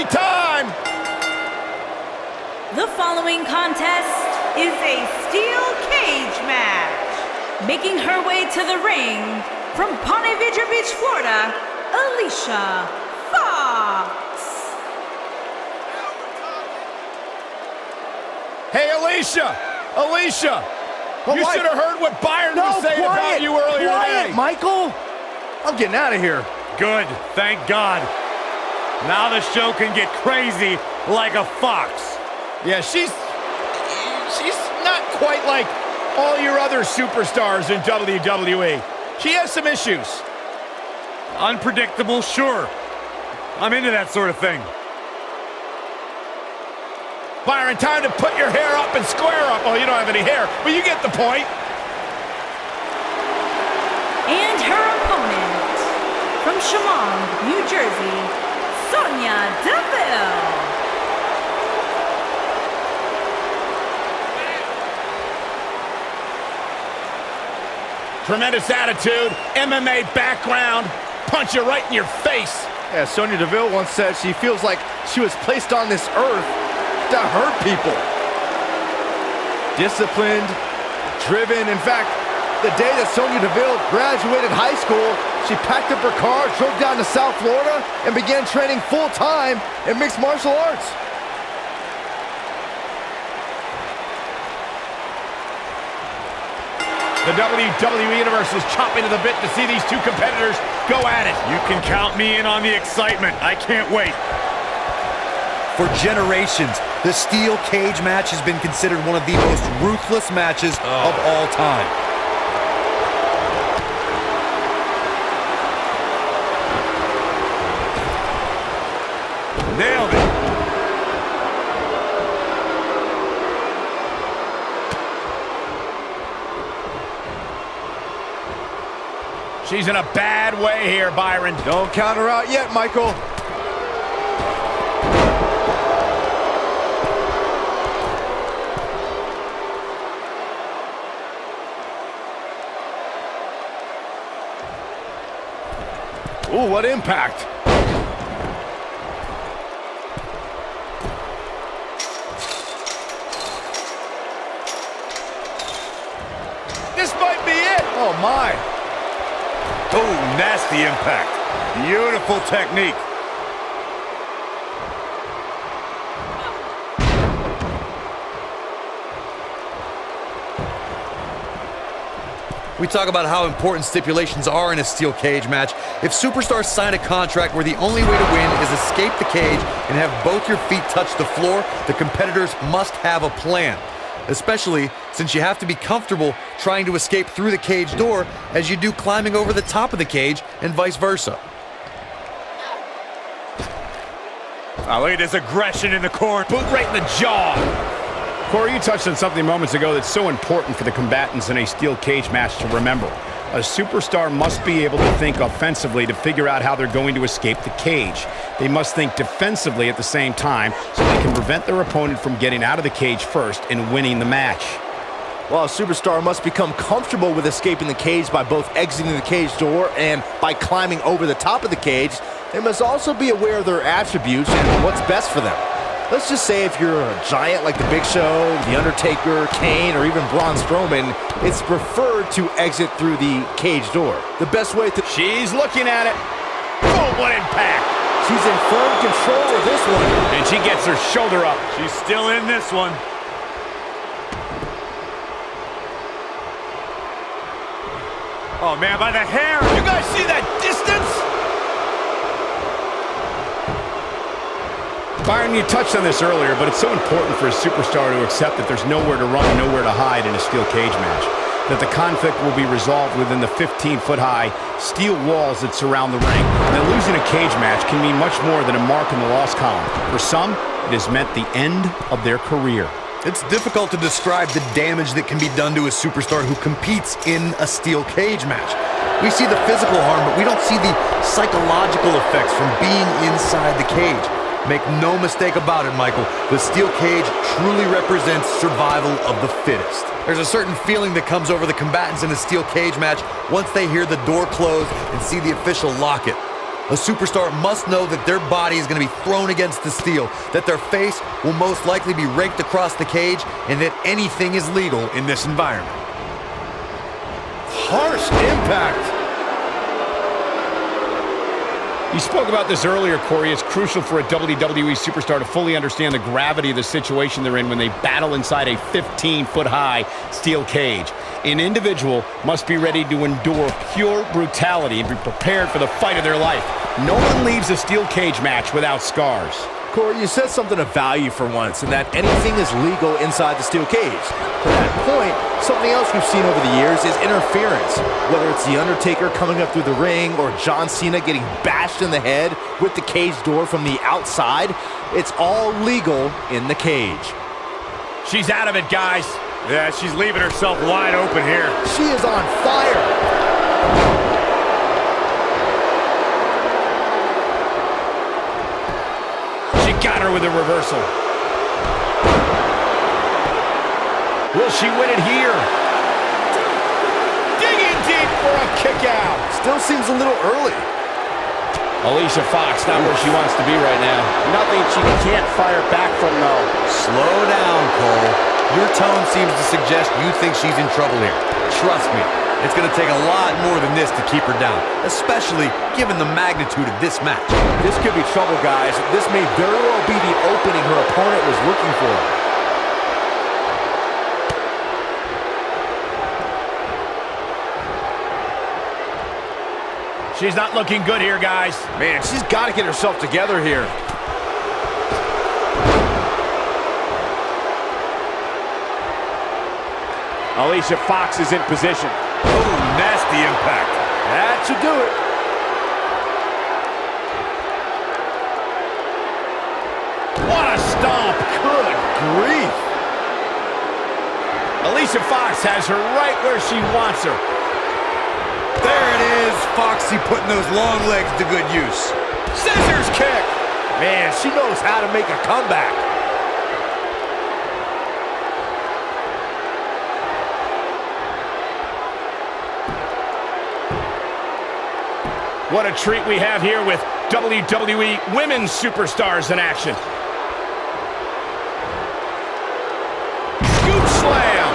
controversy time! The following contest is a steel cage match. Making her way to the ring from Ponte Vedra Beach, Florida, Alicia Fox. Hey, Alicia! Alicia! You should have heard what Byron was saying about you earlier today. Michael! I'm getting out of here. Good, thank God. Now the show can get crazy like a fox. Yeah, she's not quite like all your other superstars in WWE. She has some issues. Unpredictable, sure. I'm into that sort of thing. Byron, time to put your hair up and square up. Oh, you don't have any hair, but you get the point. And her opponent, from Chemung, New Jersey, Sonya Deville. Tremendous attitude, MMA background, punch you right in your face. Yeah, Sonya Deville once said she feels like she was placed on this earth to hurt people. Disciplined, driven. In fact, the day that Sonya Deville graduated high school, she packed up her car, drove down to South Florida, and began training full-time in mixed martial arts. The WWE Universe is chomping to the bit to see these two competitors go at it. You can count me in on the excitement. I can't wait. For generations, the steel cage match has been considered one of the most ruthless matches of all time. Nailed it. She's in a bad way here, Byron. Don't count her out yet, Michael. Ooh, what impact. This might be it. Oh, my. Oh, nasty impact. Beautiful technique. We talk about how important stipulations are in a steel cage match. If superstars sign a contract where the only way to win is escape the cage and have both your feet touch the floor, the competitors must have a plan. Especially since you have to be comfortable trying to escape through the cage door as you do climbing over the top of the cage and vice versa. Oh, look at this aggression in the corner. Boot right in the jaw. Corey, you touched on something moments ago that's so important for the combatants in a steel cage match to remember. A superstar must be able to think offensively to figure out how they're going to escape the cage. They must think defensively at the same time so they can prevent their opponent from getting out of the cage first and winning the match. Well, a superstar must become comfortable with escaping the cage by both exiting the cage door and by climbing over the top of the cage. They must also be aware of their attributes and what's best for them. Let's just say if you're a giant like The Big Show, The Undertaker, Kane, or even Braun Strowman, it's preferred to exit through the cage door. The best way to... She's looking at it. Oh, what impact! She's in firm control of this one. And she gets her shoulder up. She's still in this one. Oh, man, by the hair. You guys see that distance? Byron, you touched on this earlier, but it's so important for a superstar to accept that there's nowhere to run, nowhere to hide in a steel cage match. That the conflict will be resolved within the 15-foot-high steel walls that surround the ring. And that losing a cage match can mean much more than a mark in the loss column. For some, it has meant the end of their career. It's difficult to describe the damage that can be done to a superstar who competes in a steel cage match. We see the physical harm, but we don't see the psychological effects from being inside the cage. Make no mistake about it, Michael, the steel cage truly represents survival of the fittest. There's a certain feeling that comes over the combatants in a steel cage match once they hear the door close and see the official lock it. A superstar must know that their body is going to be thrown against the steel, that their face will most likely be raked across the cage, and that anything is legal in this environment. Harsh impact. You spoke about this earlier, Corey. It's crucial for a WWE superstar to fully understand the gravity of the situation they're in when they battle inside a 15-foot-high steel cage. An individual must be ready to endure pure brutality and be prepared for the fight of their life. No one leaves a steel cage match without scars. Corey, you said something of value for once, and that anything is legal inside the steel cage. To that point, something else we've seen over the years is interference. Whether it's The Undertaker coming up through the ring or John Cena getting bashed in the head with the cage door from the outside, it's all legal in the cage. She's out of it, guys. Yeah, she's leaving herself wide open here. She is on fire. Got her with a reversal. Will she win it here? Digging deep for a kick out. Still seems a little early. Alicia Fox not where she wants to be right now. Nothing she can't fire back from, though. Slow down, Cole. Your tone seems to suggest you think she's in trouble here. Trust me, it's going to take a lot more than this to keep her down, especially given the magnitude of this match. This could be trouble, guys. This may very well be the opening her opponent was looking for. She's not looking good here, guys. Man, she's got to get herself together here. Alicia Fox is in position. Oh, nasty impact. That should do it. What a stomp. Good grief. Alicia Fox has her right where she wants her. There it is, Foxy putting those long legs to good use. Scissors kick. Man, she knows how to make a comeback. What a treat we have here with WWE Women's Superstars in action. Scoop slam.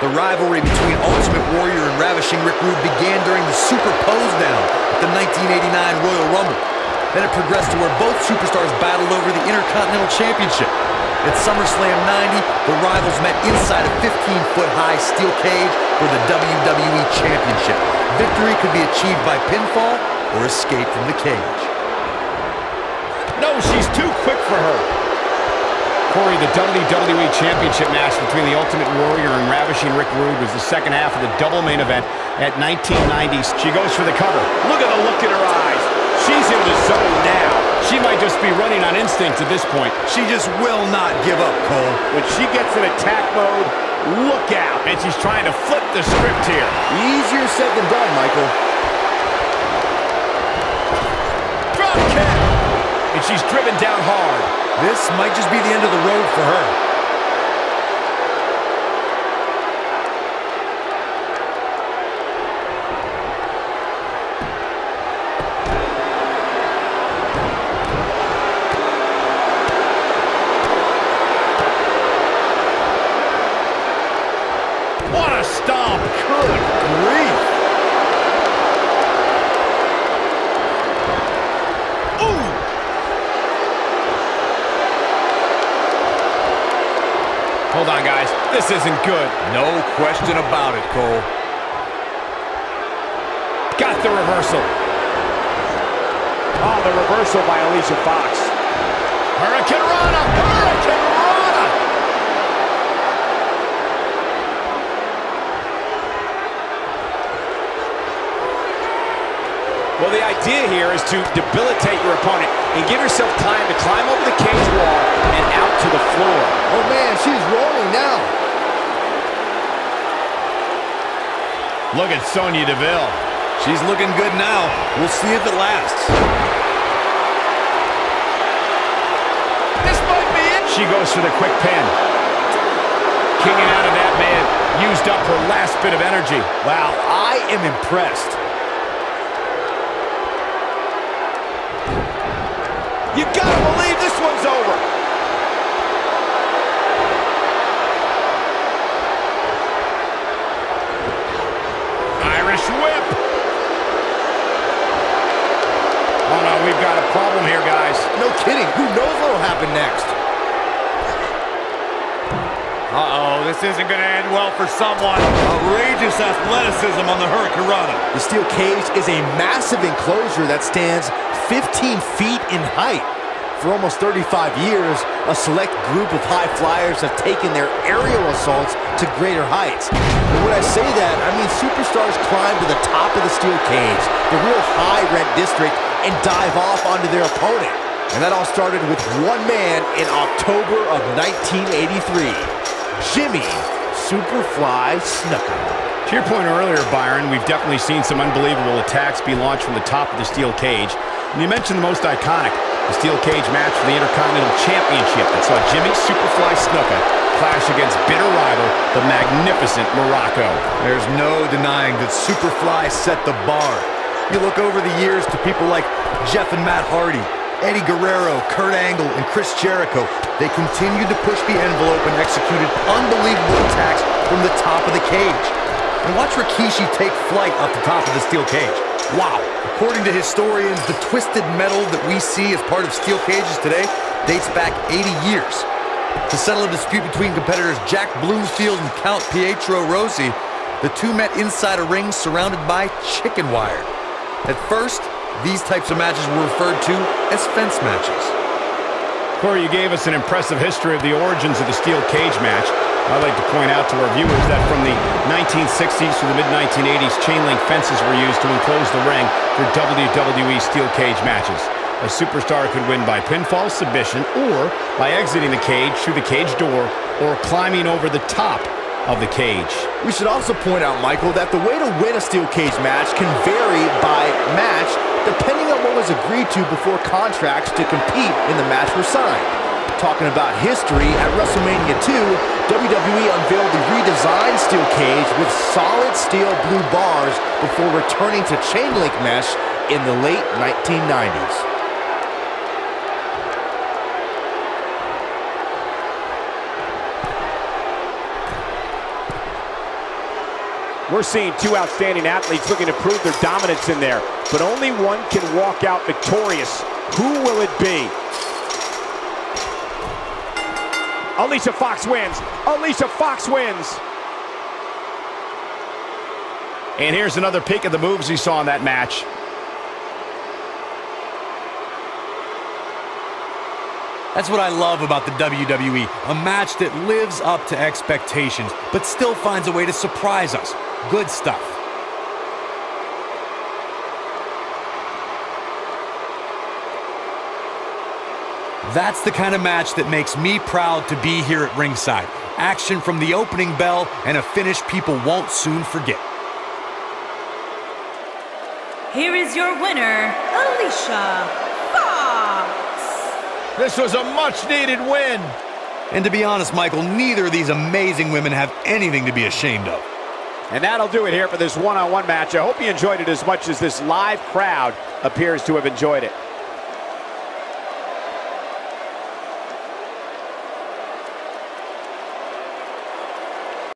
The rivalry between Ultimate Warrior and Ravishing Rick Rude began during the Super Pose Down at the 1989 Royal Rumble. Then it progressed to where both superstars battled over the Intercontinental Championship. At SummerSlam 90, the rivals met inside a 15-foot-high steel cage for the WWE Championship. Victory could be achieved by pinfall or escape from the cage. No, she's too quick for her. Corey, the WWE Championship match between the Ultimate Warrior and Ravishing Rick Rude was the second half of the double main event at 1990. She goes for the cover. Look at the look in her eyes. She's in the zone now. She might just be running on instinct at this point. She just will not give up, Cole. When she gets in attack mode, look out. And she's trying to flip the script here. Easier said than done, Michael. Drop kick. And she's driven down hard. This might just be the end of the road for her. What a stomp. Good grief. Ooh. Hold on, guys. This isn't good. No question about it, Cole. Got the reversal. Oh, the reversal by Alicia Fox. Hurricane Rana. Hurricane Rana. Well, the idea here is to debilitate your opponent and give yourself time to climb over the cage wall and out to the floor. Oh, man, she's rolling now. Look at Sonya Deville. She's looking good now. We'll see if it lasts. This might be it. She goes for the quick pin. Kicking out of that, man, used up her last bit of energy. Wow, I am impressed. You gotta believe this one's over. Irish whip. Oh no, we've got a problem here, guys. No kidding. Who knows what'll happen next? Uh-oh, this isn't going to end well for someone. Outrageous athleticism on the Hurricanrana. The steel cage is a massive enclosure that stands 15 feet in height. For almost 35 years, a select group of high flyers have taken their aerial assaults to greater heights. And when I say that, I mean superstars climb to the top of the steel cage, the real high-rent district, and dive off onto their opponent. And that all started with one man in October of 1983. Jimmy Superfly Snuka. To your point earlier, Byron, we've definitely seen some unbelievable attacks be launched from the top of the steel cage. And you mentioned the most iconic, the steel cage match for the Intercontinental Championship that saw Jimmy Superfly Snuka clash against bitter rival, the magnificent Morocco. There's no denying that Superfly set the bar. You look over the years to people like Jeff and Matt Hardy, Eddie Guerrero, Kurt Angle, and Chris Jericho. They continued to push the envelope and executed unbelievable attacks from the top of the cage. And watch Rikishi take flight off the top of the steel cage. Wow. According to historians, the twisted metal that we see as part of steel cages today dates back 80 years. To settle a dispute between competitors Jack Bloomfield and Count Pietro Rossi, the two met inside a ring surrounded by chicken wire. At first, these types of matches were referred to as fence matches. Corey, you gave us an impressive history of the origins of the steel cage match. I'd like to point out to our viewers that from the 1960s to the mid-1980s, chain-link fences were used to enclose the ring for WWE steel cage matches. A superstar could win by pinfall, submission, or by exiting the cage through the cage door or climbing over the top of the cage. We should also point out, Michael, that the way to win a steel cage match can vary by match depending on what was agreed to before contracts to compete in the match were signed. Talking about history, at WrestleMania 2, WWE unveiled the redesigned steel cage with solid steel blue bars before returning to chain link mesh in the late 1990s. We're seeing two outstanding athletes looking to prove their dominance in there, but only one can walk out victorious. Who will it be? Alicia Fox wins. Alicia Fox wins. And here's another peek at the moves we saw in that match. That's what I love about the WWE, a match that lives up to expectations, but still finds a way to surprise us. Good stuff. That's the kind of match that makes me proud to be here at ringside. Action from the opening bell and a finish people won't soon forget. Here is your winner, Alicia Fox. This was a much-needed win. And to be honest, Michael, neither of these amazing women have anything to be ashamed of. And that'll do it here for this one-on-one match. I hope you enjoyed it as much as this live crowd appears to have enjoyed it.